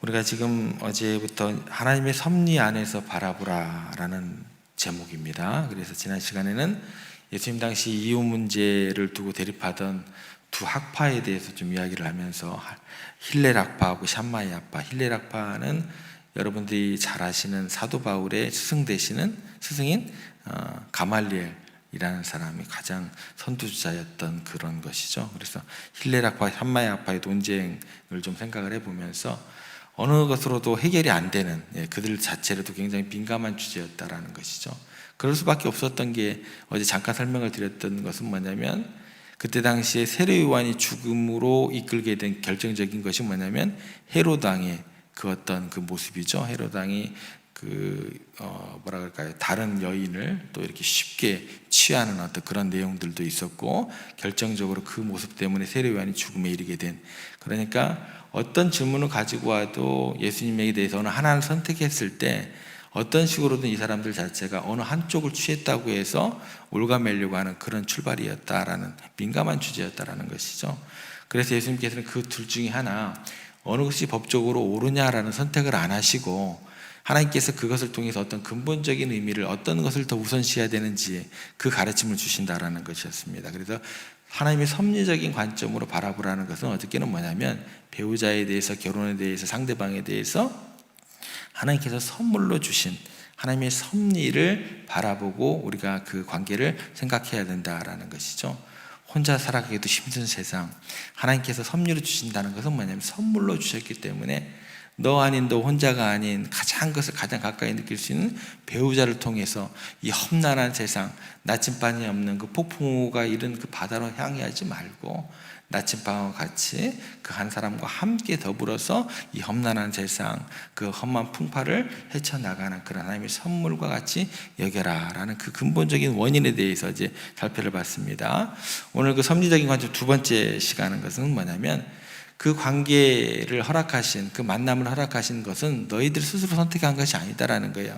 우리가 지금 어제부터 하나님의 섭리 안에서 바라보라라는 제목입니다. 그래서 지난 시간에는 예수님 당시 이혼 문제를 두고 대립하던 두 학파에 대해서 좀 이야기를 하면서 힐렐 학파하고 샴마이 학파, 힐렐 학파는 여러분들이 잘 아시는 사도 바울의 스승 되시는 스승인 가말리엘이라는 사람이 가장 선두주자였던 그런 것이죠. 그래서 힐렐 학파, 샴마이 학파의 논쟁을 좀 생각을 해보면서 어느 것으로도 해결이 안 되는 그들 자체로도 굉장히 민감한 주제였다라는 것이죠. 그럴 수밖에 없었던 게 어제 잠깐 설명을 드렸던 것은 뭐냐면 그때 당시에 세례 요한이 죽음으로 이끌게 된 결정적인 것이 뭐냐면 헤롯 왕의 그 어떤 그 모습이죠. 헤롯 왕이 뭐라 그럴까요? 다른 여인을 또 이렇게 쉽게 취하는 어떤 그런 내용들도 있었고, 결정적으로 그 모습 때문에 세례 요한이 죽음에 이르게 된, 그러니까 어떤 질문을 가지고 와도 예수님에 대해서 어느 하나를 선택했을 때 어떤 식으로든 이 사람들 자체가 어느 한쪽을 취했다고 해서 올가매려고 하는 그런 출발이었다라는, 민감한 주제였다라는 것이죠. 그래서 예수님께서는 그 둘 중에 하나, 어느 것이 법적으로 옳으냐라는 선택을 안 하시고 하나님께서 그것을 통해서 어떤 근본적인 의미를, 어떤 것을 더 우선시해야 되는지 그 가르침을 주신다라는 것이었습니다. 그래서 하나님의 섭리적인 관점으로 바라보라는 것은 어떻게는 뭐냐면, 배우자에 대해서, 결혼에 대해서, 상대방에 대해서 하나님께서 선물로 주신 하나님의 섭리를 바라보고 우리가 그 관계를 생각해야 된다라는 것이죠. 혼자 살아가기도 힘든 세상, 하나님께서 섭리로 주신다는 것은 뭐냐면 선물로 주셨기 때문에 너 아닌, 너 혼자가 아닌 것을 가장 가까이 느낄 수 있는 배우자를 통해서 이 험난한 세상, 나침반이 없는 그 폭풍우가 이른 그 바다로 향하지 말고 나침반과 같이 그 한 사람과 함께 더불어서 이 험난한 세상, 그 험한 풍파를 헤쳐나가는 그런 하나님의 선물과 같이 여겨라라는 그 근본적인 원인에 대해서 이제 살펴를 봤습니다. 오늘 그 섭리적인 관점 두 번째 시간은 것은 뭐냐면, 그 관계를 허락하신, 그 만남을 허락하신 것은 너희들 스스로 선택한 것이 아니다라는 거예요.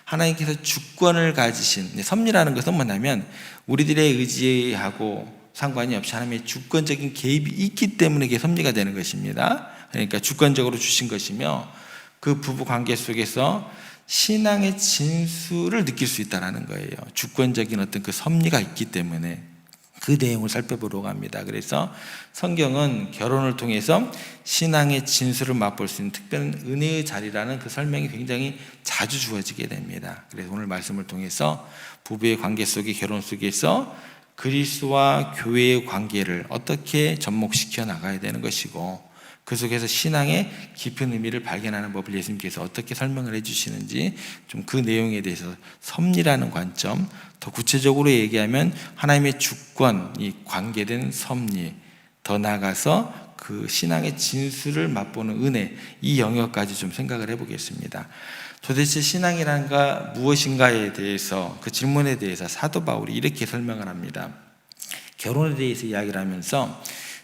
하나님께서 주권을 가지신, 섭리라는 것은 뭐냐면 우리들의 의지하고 상관이 없이 하나님의 주권적인 개입이 있기 때문에 이게 섭리가 되는 것입니다. 그러니까 주권적으로 주신 것이며, 그 부부 관계 속에서 신앙의 진수를 느낄 수 있다는 거예요. 주권적인 어떤 그 섭리가 있기 때문에 그 내용을 살펴보려고 합니다. 그래서 성경은 결혼을 통해서 신앙의 진수를 맛볼 수 있는 특별한 은혜의 자리라는 그 설명이 굉장히 자주 주어지게 됩니다. 그래서 오늘 말씀을 통해서 부부의 관계 속에, 결혼 속에서 그리스도와 교회의 관계를 어떻게 접목시켜 나가야 되는 것이고, 그 속에서 신앙의 깊은 의미를 발견하는 법을 예수님께서 어떻게 설명을 해주시는지, 좀 그 내용에 대해서 섭리라는 관점, 더 구체적으로 얘기하면 하나님의 주권이 관계된 섭리, 더 나아가서 그 신앙의 진수를 맛보는 은혜, 이 영역까지 좀 생각을 해보겠습니다. 도대체 신앙이란 가 무엇인가에 대해서, 그 질문에 대해서 사도 바울이 이렇게 설명을 합니다. 결혼에 대해서 이야기를 하면서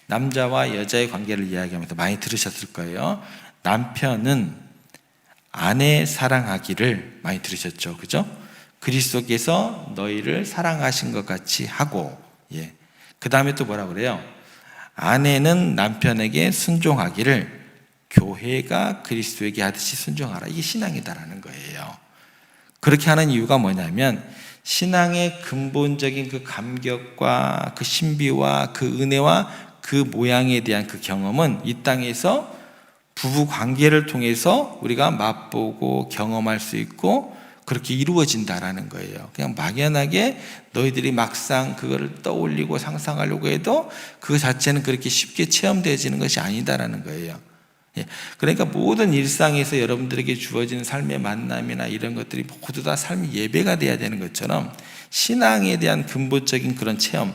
남자와 여자의 관계를 이야기하면서 많이 들으셨을 거예요. 남편은 아내 사랑하기를, 많이 들으셨죠, 그죠? 그리스도께서 너희를 사랑하신 것 같이 하고, 그 다음에 또 뭐라 그래요? 아내는 남편에게 순종하기를 교회가 그리스도에게 하듯이 순종하라. 이게 신앙이다라는 거예요. 그렇게 하는 이유가 뭐냐면, 신앙의 근본적인 그 감격과 그 신비와 그 은혜와 그 모양에 대한 그 경험은 이 땅에서 부부 관계를 통해서 우리가 맛보고 경험할 수 있고 그렇게 이루어진다라는 거예요. 그냥 막연하게 너희들이 막상 그거를 떠올리고 상상하려고 해도 그 자체는 그렇게 쉽게 체험되어지는 것이 아니다라는 거예요. 그러니까 모든 일상에서 여러분들에게 주어지는 삶의 만남이나 이런 것들이 모두 다 삶의 예배가 돼야 되는 것처럼, 신앙에 대한 근본적인 그런 체험,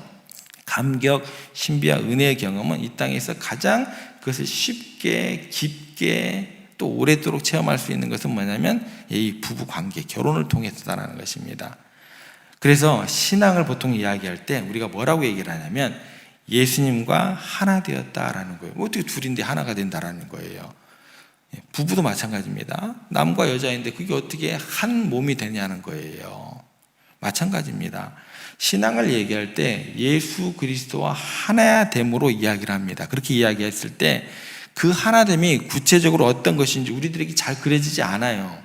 감격, 신비와 은혜의 경험은 이 땅에서 가장 그것을 쉽게, 깊게 또 오래도록 체험할 수 있는 것은 뭐냐면 이 부부 관계, 결혼을 통해서다라는 것입니다. 그래서 신앙을 보통 이야기할 때 우리가 뭐라고 얘기를 하냐면 예수님과 하나 되었다라는 거예요. 어떻게 둘인데 하나가 된다라는 거예요. 부부도 마찬가지입니다. 남과 여자인데 그게 어떻게 한 몸이 되냐는 거예요. 마찬가지입니다. 신앙을 얘기할 때 예수 그리스도와 하나 됨으로 이야기를 합니다. 그렇게 이야기했을 때 그 하나됨이 구체적으로 어떤 것인지 우리들에게 잘 그려지지 않아요.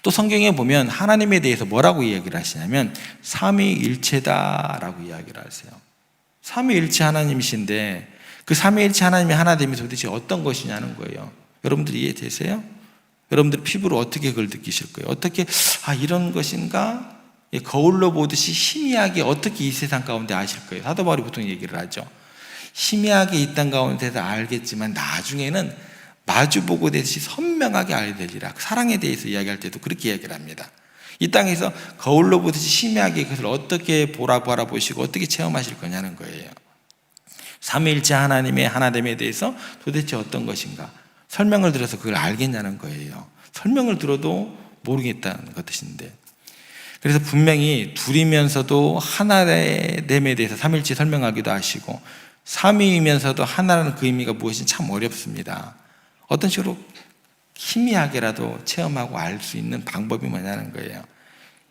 또 성경에 보면 하나님에 대해서 뭐라고 이야기를 하시냐면 삼위일체다라고 이야기를 하세요. 삼위일체 하나님이신데 그 삼위일체 하나님의 하나됨이 도대체 어떤 것이냐는 거예요. 여러분들 이해되세요? 여러분들 피부로 어떻게 그걸 느끼실 거예요? 어떻게 이런 것인가? 거울로 보듯이 희미하게 어떻게 이 세상 가운데 아실 거예요? 사도 바울이 보통 얘기를 하죠. 희미하게 이 땅 가운데서 알겠지만 나중에는 마주보고 되듯이 선명하게 알게 되리라. 사랑에 대해서 이야기할 때도 그렇게 이야기를 합니다. 이 땅에서 거울로 보듯이 희미하게 그것을 어떻게 바라보시고 어떻게 체험하실 거냐는 거예요. 삼위일체 하나님의 하나됨에 대해서 도대체 어떤 것인가? 설명을 들어서 그걸 알겠냐는 거예요. 설명을 들어도 모르겠다는 것인데, 그래서 분명히 둘이면서도 하나됨에 대해서 삼위일체 설명하기도 하시고 삼위이면서도 하나라는 그 의미가 무엇인지 참 어렵습니다. 어떤 식으로 희미하게라도 체험하고 알 수 있는 방법이 뭐냐는 거예요.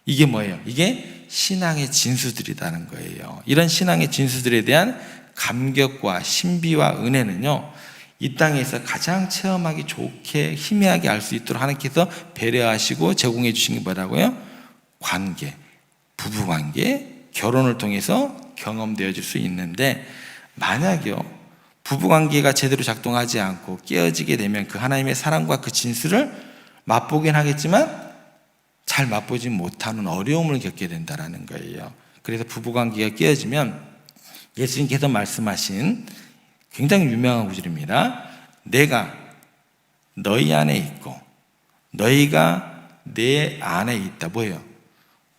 이게 뭐예요? 이게 신앙의 진수들이라는 거예요. 이런 신앙의 진수들에 대한 감격과 신비와 은혜는요, 이 땅에서 가장 체험하기 좋게 희미하게 알 수 있도록 하나님께서 배려하시고 제공해 주신 게 뭐라고요? 관계, 부부관계, 결혼을 통해서 경험되어질 수 있는데, 만약요 부부관계가 제대로 작동하지 않고 깨어지게 되면 그 하나님의 사랑과 그 진수를 맛보긴 하겠지만 잘 맛보지 못하는 어려움을 겪게 된다는 거예요. 그래서 부부관계가 깨어지면 예수님께서 말씀하신 굉장히 유명한 구절입니다. 내가 너희 안에 있고 너희가 내 안에 있다. 뭐예요?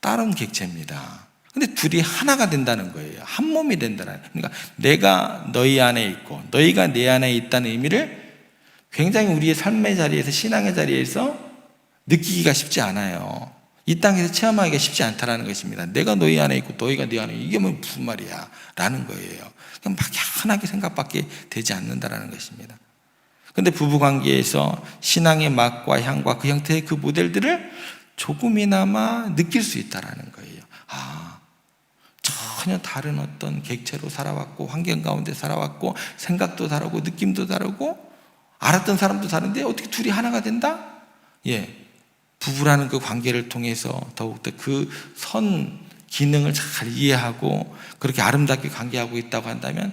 다른 객체입니다. 근데 둘이 하나가 된다는 거예요. 한 몸이 된다는. 그러니까 내가 너희 안에 있고 너희가 내 안에 있다는 의미를 굉장히 우리의 삶의 자리에서, 신앙의 자리에서 느끼기가 쉽지 않아요. 이 땅에서 체험하기가 쉽지 않다는 것입니다. 내가 너희 안에 있고 너희가 내 안에 있고, 이게 무슨 말이야 라는 거예요. 그냥 막연하게 생각밖에 되지 않는다는 것입니다. 그런데 부부관계에서 신앙의 맛과 향과 그 형태의 그 모델들을 조금이나마 느낄 수 있다는 거예요. 전혀 다른 어떤 객체로 살아왔고 환경 가운데 살아왔고 생각도 다르고 느낌도 다르고 알았던 사람도 다른데 어떻게 둘이 하나가 된다? 부부라는 그 관계를 통해서 더욱더 그 선 기능을 잘 이해하고 그렇게 아름답게 관계하고 있다고 한다면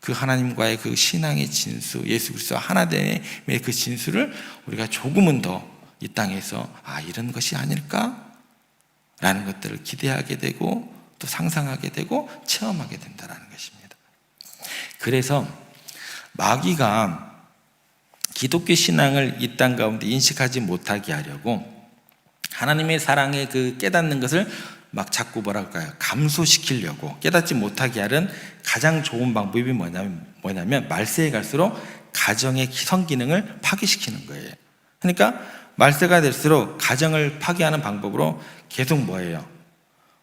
그 하나님과의 그 신앙의 진수, 예수 그리스도와 하나됨의 그 진수를 우리가 조금은 더 이 땅에서 이런 것이 아닐까? 라는 것들을 기대하게 되고 또 상상하게 되고 체험하게 된다는 것입니다. 그래서 마귀가 기독교 신앙을 이 땅 가운데 인식하지 못하게 하려고 하나님의 사랑의 그 깨닫는 것을 막 자꾸 감소시키려고, 깨닫지 못하게 하는 가장 좋은 방법이 뭐냐면 말세에 갈수록 가정의 성기능을 파괴시키는 거예요. 그러니까 말세가 될수록 가정을 파괴하는 방법으로 계속 뭐예요?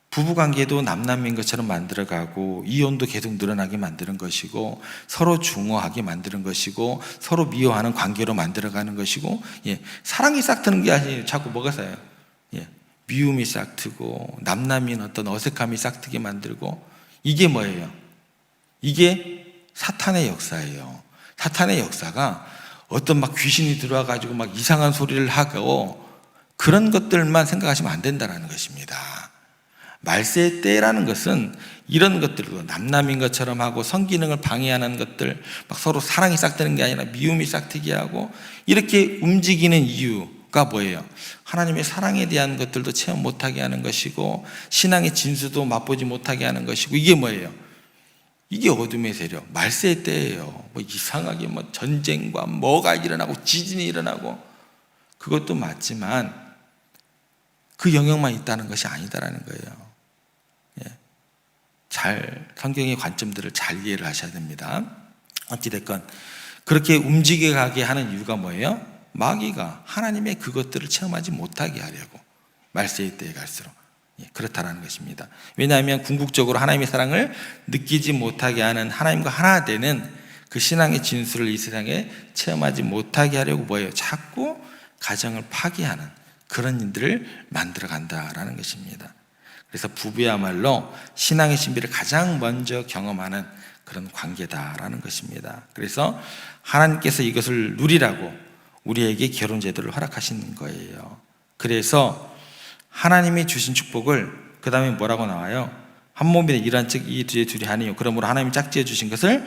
부부관계도 남남인 것처럼 만들어가고 이혼도 계속 늘어나게 만드는 것이고 서로 중화하게 만드는 것이고 서로 미워하는 관계로 만들어가는 것이고 사랑이 싹트는 게 아니에요. 자꾸 뭐가 쌓여요? 미움이 싹트고 남남인 어떤 어색함이 싹트게 만들고, 이게 뭐예요? 이게 사탄의 역사예요. 사탄의 역사가 어떤 막 귀신이 들어와가지고 막 이상한 소리를 하고 그런 것들만 생각하시면 안 된다는 것입니다. 말세의 때라는 것은 이런 것들로 남남인 것처럼 하고 성기능을 방해하는 것들, 막 서로 사랑이 싹트는 게 아니라 미움이 싹트게 하고 이렇게 움직이는 이유가 뭐예요? 하나님의 사랑에 대한 것들도 체험 못하게 하는 것이고 신앙의 진수도 맛보지 못하게 하는 것이고, 이게 뭐예요? 이게 어둠의 세력, 말세의 때예요. 이상하게 전쟁과 뭐가 일어나고 지진이 일어나고, 그것도 맞지만 그 영역만 있다는 것이 아니다라는 거예요. 잘 성경의 관점들을 잘 이해를 하셔야 됩니다. 어찌됐건 그렇게 움직여가게 하는 이유가 뭐예요? 마귀가 하나님의 그것들을 체험하지 못하게 하려고 말세의 때에 갈수록 그렇다라는 것입니다. 왜냐하면 궁극적으로 하나님의 사랑을 느끼지 못하게 하는, 하나님과 하나 되는 그 신앙의 진수를 이 세상에 체험하지 못하게 하려고 뭐예요? 자꾸 가정을 파괴하는 그런 일들을 만들어 간다라는 것입니다. 그래서 부부야말로 신앙의 신비를 가장 먼저 경험하는 그런 관계다라는 것입니다. 그래서 하나님께서 이것을 누리라고 우리에게 결혼 제도를 허락하신 거예요. 그래서 하나님이 주신 축복을 그 다음에 뭐라고 나와요? 한 몸이 일한 즉 이 둘이 하니요. 그러므로 하나님이 짝지어 주신 것을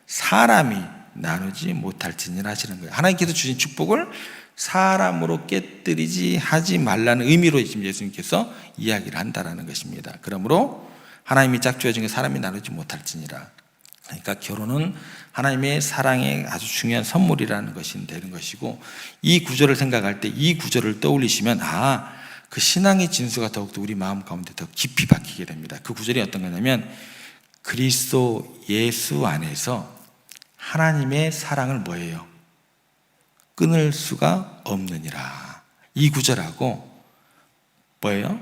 사람이 나누지 못할지니라 하시는 거예요. 하나님께서 주신 축복을 사람으로 깨뜨리지 하지 말라는 의미로 지금 예수님께서 이야기를 한다라는 것입니다. 그러므로 하나님이 짝지어 준 것 사람이 나누지 못할지니라. 그러니까 결혼은 하나님의 사랑의 아주 중요한 선물이라는 것이 되는 것이고, 이 구절을 생각할 때 이 구절을 떠올리시면 그 신앙의 진수가 더욱더 우리 마음 가운데 더 깊이 박히게 됩니다. 그 구절이 어떤 거냐면 그리스도 예수 안에서 하나님의 사랑을 뭐예요? 끊을 수가 없느니라. 이 구절하고 뭐예요?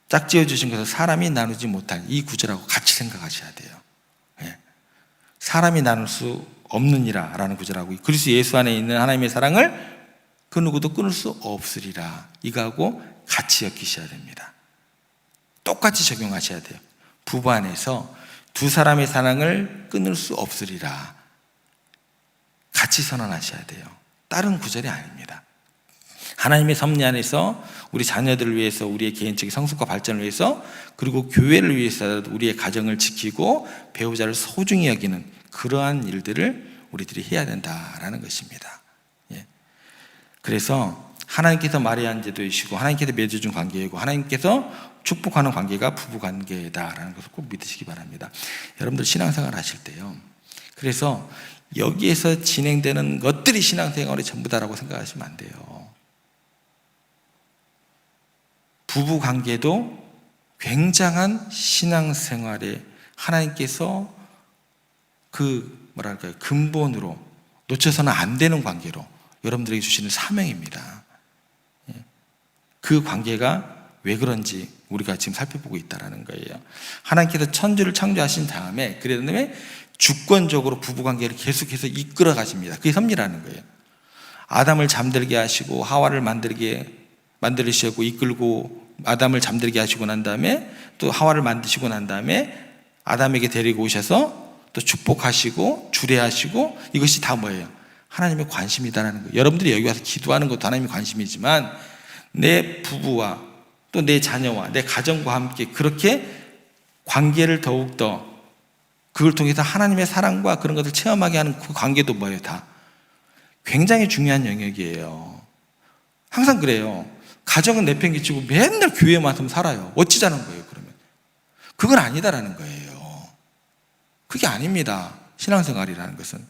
짝지어 주신 것을 사람이 나누지 못할 이 구절하고 같이 생각하셔야 돼요. 사람이 나눌 수 없느니라 라는 구절하고 그리스도 예수 안에 있는 하나님의 사랑을 그 누구도 끊을 수 없으리라, 이거하고 같이 엮이셔야 됩니다. 똑같이 적용하셔야 돼요. 부부 안에서 두 사람의 사랑을 끊을 수 없으리라, 같이 선언하셔야 돼요. 다른 구절이 아닙니다. 하나님의 섭리 안에서 우리 자녀들을 위해서, 우리의 개인적인 성숙과 발전을 위해서, 그리고 교회를 위해서라도 우리의 가정을 지키고 배우자를 소중히 여기는 그러한 일들을 우리들이 해야 된다라는 것입니다. 그래서 하나님께서 마련한 제도이시고 하나님께서 맺어준 관계이고 하나님께서 축복하는 관계가 부부 관계다라는 것을 꼭 믿으시기 바랍니다. 여러분들 신앙생활 하실 때요, 그래서 여기에서 진행되는 것들이 신앙생활의 전부다라고 생각하시면 안 돼요. 부부 관계도 굉장한 신앙생활에 하나님께서 근본으로 놓쳐서는 안 되는 관계로 여러분들에게 주시는 사명입니다. 그 관계가 왜 그런지 우리가 지금 살펴보고 있다는 거예요. 하나님께서 천지를 창조하신 다음에 그다음에 주권적으로 부부관계를 계속해서 이끌어 가십니다. 그게 섭리라는 거예요. 아담을 잠들게 하시고 하와를 만들으시고 이끌고 아담을 잠들게 하시고 난 다음에 또 하와를 만드시고 난 다음에 아담에게 데리고 오셔서 또 축복하시고 주례하시고, 이것이 다 뭐예요? 하나님의 관심이다라는 거예요. 여러분들이 여기 와서 기도하는 것도 하나님의 관심이지만 내 부부와 또 내 자녀와 내 가정과 함께 그렇게 관계를 더욱더 그걸 통해서 하나님의 사랑과 그런 것을 체험하게 하는 그 관계도 뭐예요? 다 굉장히 중요한 영역이에요. 항상 그래요. 가정은 내팽개치고 맨날 교회만 살아요. 어찌자는 거예요, 그러면? 그건 아니다라는 거예요. 그게 아닙니다. 신앙생활이라는 것은.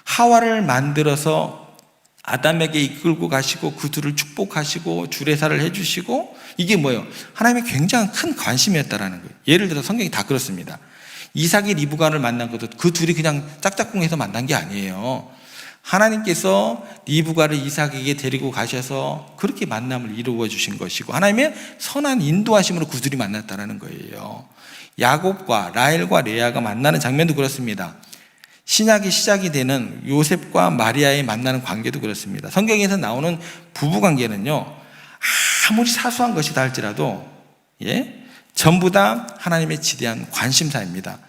하와를 만들어서 아담에게 이끌고 가시고 그 둘을 축복하시고 주례사를 해주시고, 이게 뭐예요? 하나님의 굉장히 큰 관심이었다라는 거예요. 예를 들어 성경이 다 그렇습니다. 이삭이 리브가를 만난 것도 그 둘이 그냥 짝짝꿍해서 만난 게 아니에요. 하나님께서 리브가를 이삭에게 데리고 가셔서 그렇게 만남을 이루어 주신 것이고 하나님의 선한 인도하심으로 그 둘이 만났다는 거예요. 야곱과 라헬과 레아가 만나는 장면도 그렇습니다. 신약이 시작이 되는 요셉과 마리아의 만나는 관계도 그렇습니다. 성경에서 나오는 부부관계는요, 아무리 사소한 것이다 할지라도 전부 다 하나님의 지대한 관심사입니다.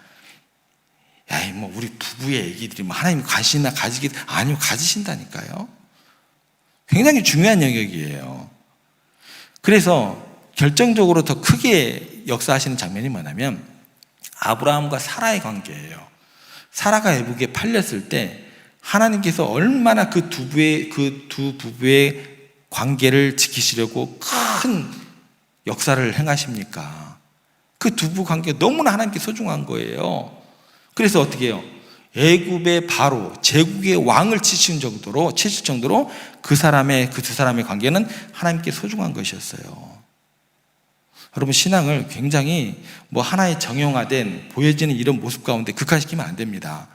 우리 부부의 얘기들이 하나님 관심이나 가지기, 아니요, 가지신다니까요. 굉장히 중요한 영역이에요. 그래서 결정적으로 더 크게 역사하시는 장면이 뭐냐면 아브라함과 사라의 관계예요. 사라가 애국에 팔렸을 때 하나님께서 얼마나 그 두 부부의 관계를 지키시려고 큰 역사를 행하십니까? 그 두 부부 관계가 너무나 하나님께 소중한 거예요. 그래서 어떻게 해요? 애굽의 바로 제국의 왕을 치실 정도로 그 두 사람의 관계는 하나님께 소중한 것이었어요. 여러분, 신앙을 굉장히 하나의 정형화된 보여지는 이런 모습 가운데 극화시키면 안 됩니다.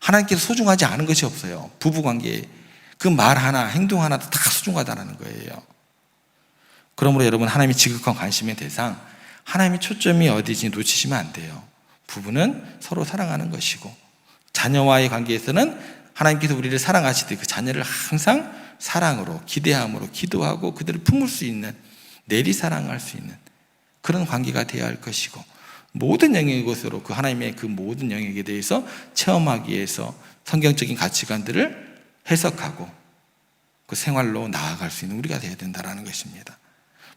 하나님께서 소중하지 않은 것이 없어요. 부부관계 그 말 하나, 행동 하나도 다 소중하다는 거예요. 그러므로 여러분, 하나님의 지극한 관심의 대상, 하나님의 초점이 어디지 놓치시면 안 돼요. 부부는 서로 사랑하는 것이고, 자녀와의 관계에서는 하나님께서 우리를 사랑하시듯 그 자녀를 항상 사랑으로, 기대함으로 기도하고 그들을 품을 수 있는, 내리 사랑할 수 있는 그런 관계가 되어야 할 것이고, 모든 영역의 것으로 그 하나님의 그 모든 영역에 대해서 체험하기 위해서 성경적인 가치관들을 해석하고 그 생활로 나아갈 수 있는 우리가 되어야 된다는 것입니다.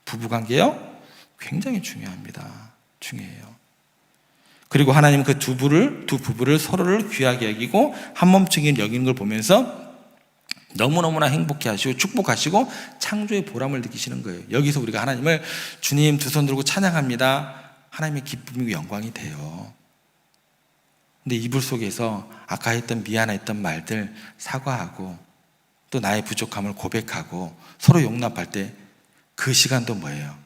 부부관계요? 굉장히 중요합니다. 중요해요. 그리고 하나님은 그 두 부부를 서로를 귀하게 여기고 한 몸처럼 여기는 걸 보면서 너무너무나 행복해 하시고 축복하시고 창조의 보람을 느끼시는 거예요. 여기서 우리가 하나님을 주님 두 손 들고 찬양합니다. 하나님의 기쁨이고 영광이 돼요. 근데 이불 속에서 아까 했던 미안했던 말들 사과하고 또 나의 부족함을 고백하고 서로 용납할 때 그 시간도 뭐예요?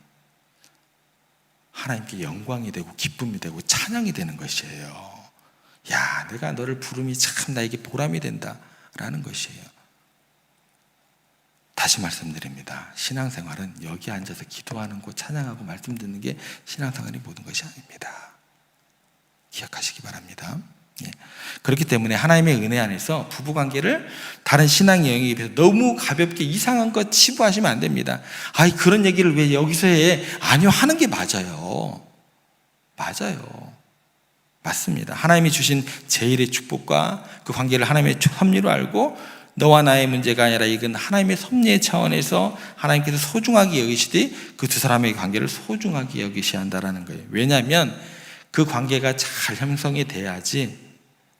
하나님께 영광이 되고 기쁨이 되고 찬양이 되는 것이에요. 야, 내가 너를 부름이 참 나에게 보람이 된다라는 것이에요. 다시 말씀드립니다. 신앙생활은 여기 앉아서 기도하는 거 찬양하고 말씀 듣는 게 신앙생활의 모든 것이 아닙니다. 기억하시기 바랍니다. 예. 그렇기 때문에 하나님의 은혜 안에서 부부관계를 다른 신앙의 영역에 비해서 너무 가볍게 이상한 것 치부하시면 안 됩니다. 아이, 그런 얘기를 왜 여기서 해? 아니요, 하는 게 맞아요. 맞아요. 맞습니다. 하나님이 주신 제일의 축복과 그 관계를 하나님의 섭리로 알고 너와 나의 문제가 아니라 이건 하나님의 섭리의 차원에서 하나님께서 소중하게 여기시되 그 두 사람의 관계를 소중하게 여기셔야 한다는 거예요. 왜냐하면 그 관계가 잘 형성이 돼야지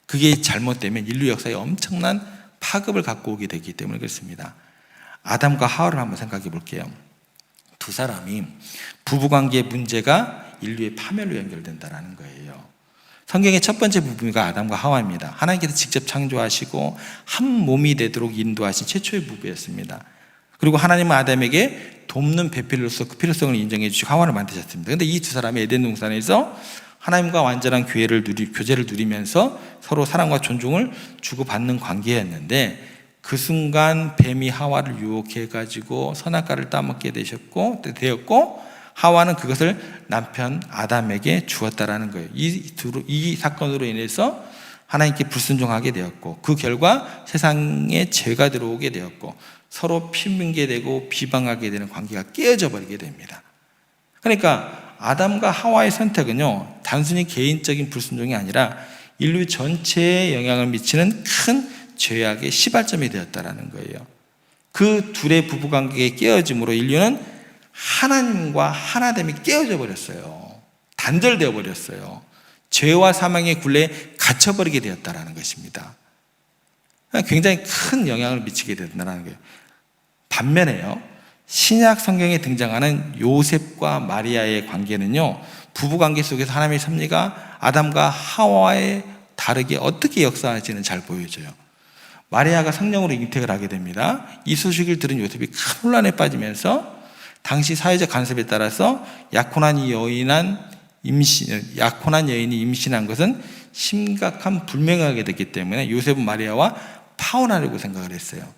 그게 잘못되면 인류 역사에 엄청난 파급을 갖고 오게 되기 때문에 그렇습니다. 아담과 하와를 한번 생각해 볼게요. 두 사람이 부부관계의 문제가 인류의 파멸로 연결된다는 거예요. 성경의 첫 번째 부부가 아담과 하와입니다. 하나님께서 직접 창조하시고 한 몸이 되도록 인도하신 최초의 부부였습니다. 그리고 하나님은 아담에게 돕는 배필로서 그 필요성을 인정해 주시고 하와를 만드셨습니다. 그런데 이 두 사람이 에덴 동산에서 하나님과 완전한 교제를 누리면서 서로 사랑과 존중을 주고받는 관계였는데 그 순간 뱀이 하와를 유혹해가지고 선악과를 따먹게 되었고 하와는 그것을 남편 아담에게 주었다라는 거예요. 이 사건으로 인해서 하나님께 불순종하게 되었고 그 결과 세상에 죄가 들어오게 되었고 서로 피문계되고 비방하게 되는 관계가 깨어져 버리게 됩니다. 그러니까 아담과 하와의 선택은요, 단순히 개인적인 불순종이 아니라 인류 전체에 영향을 미치는 큰 죄악의 시발점이 되었다라는 거예요. 그 둘의 부부관계의 깨어짐으로 인류는 하나님과 하나됨이 깨어져 버렸어요. 단절되어 버렸어요. 죄와 사망의 굴레에 갇혀버리게 되었다라는 것입니다. 굉장히 큰 영향을 미치게 된다는 거예요. 반면에요, 신약 성경에 등장하는 요셉과 마리아의 관계는요, 부부관계 속에서 하나님의 섭리가 아담과 하와의 다르게 어떻게 역사하는지는 잘 보여줘요. 마리아가 성령으로 잉태를 하게 됩니다. 이 소식을 들은 요셉이 큰 혼란에 빠지면서 당시 사회적 간섭에 따라서 약혼한 여인이 임신한 것은 심각한 불명을 하게 됐기 때문에 요셉은 마리아와 파혼하려고 생각을 했어요.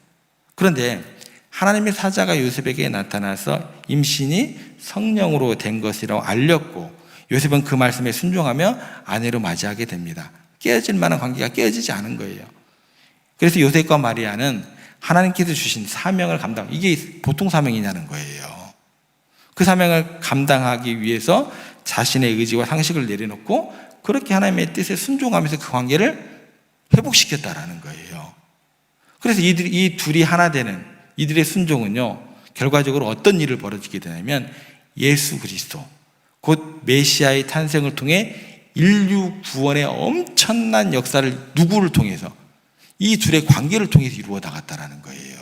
그런데 하나님의 사자가 요셉에게 나타나서 임신이 성령으로 된 것이라고 알렸고 요셉은 그 말씀에 순종하며 아내로 맞이하게 됩니다. 깨어질 만한 관계가 깨어지지 않은 거예요. 그래서 요셉과 마리아는 하나님께서 주신 사명을 이게 보통 사명이냐는 거예요. 그 사명을 감당하기 위해서 자신의 의지와 상식을 내려놓고 그렇게 하나님의 뜻에 순종하면서 그 관계를 회복시켰다라는 거예요. 그래서 이 둘이 하나 되는 이들의 순종은요, 결과적으로 어떤 일을 벌어지게 되냐면 예수 그리스도, 곧 메시아의 탄생을 통해 인류 구원의 엄청난 역사를 누구를 통해서? 이 둘의 관계를 통해서 이루어 나갔다라는 거예요.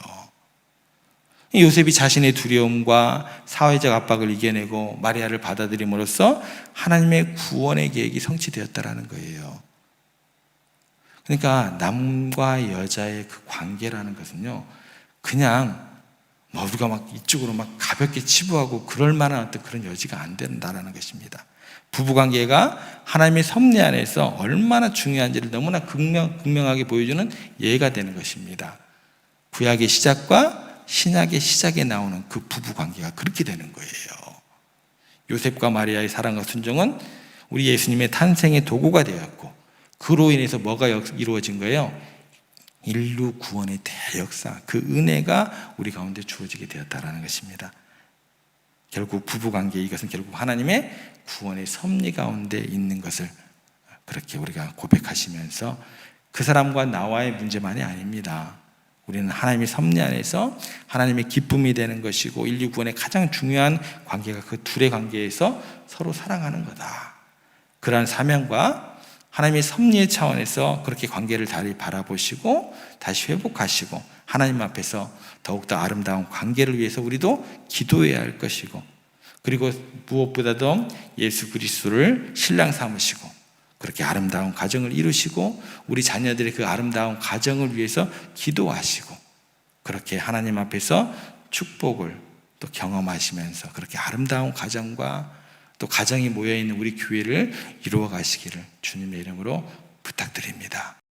요셉이 자신의 두려움과 사회적 압박을 이겨내고 마리아를 받아들임으로써 하나님의 구원의 계획이 성취되었다라는 거예요. 그러니까 남과 여자의 그 관계라는 것은요, 그냥 우리가 막 이쪽으로 막 가볍게 치부하고 그럴 만한 어떤 그런 여지가 안 된다라는 것입니다. 부부관계가 하나님의 섭리 안에서 얼마나 중요한지를 너무나 극명하게 보여주는 예가 되는 것입니다. 구약의 시작과 신약의 시작에 나오는 그 부부관계가 그렇게 되는 거예요. 요셉과 마리아의 사랑과 순종은 우리 예수님의 탄생의 도구가 되었고 그로 인해서 뭐가 이루어진 거예요? 인류 구원의 대역사, 그 은혜가 우리 가운데 주어지게 되었다는 것입니다. 결국 부부관계, 이것은 결국 하나님의 구원의 섭리 가운데 있는 것을 그렇게 우리가 고백하시면서 그 사람과 나와의 문제만이 아닙니다. 우리는 하나님의 섭리 안에서 하나님의 기쁨이 되는 것이고 인류 구원의 가장 중요한 관계가 그 둘의 관계에서 서로 사랑하는 거다. 그러한 사명과 하나님의 섭리의 차원에서 그렇게 관계를 다시 바라보시고 다시 회복하시고 하나님 앞에서 더욱더 아름다운 관계를 위해서 우리도 기도해야 할 것이고, 그리고 무엇보다도 예수 그리스도를 신랑 삼으시고 그렇게 아름다운 가정을 이루시고 우리 자녀들의 그 아름다운 가정을 위해서 기도하시고 그렇게 하나님 앞에서 축복을 또 경험하시면서 그렇게 아름다운 가정과 또 가정이 모여있는 우리 교회를 이루어 가시기를 주님의 이름으로 부탁드립니다.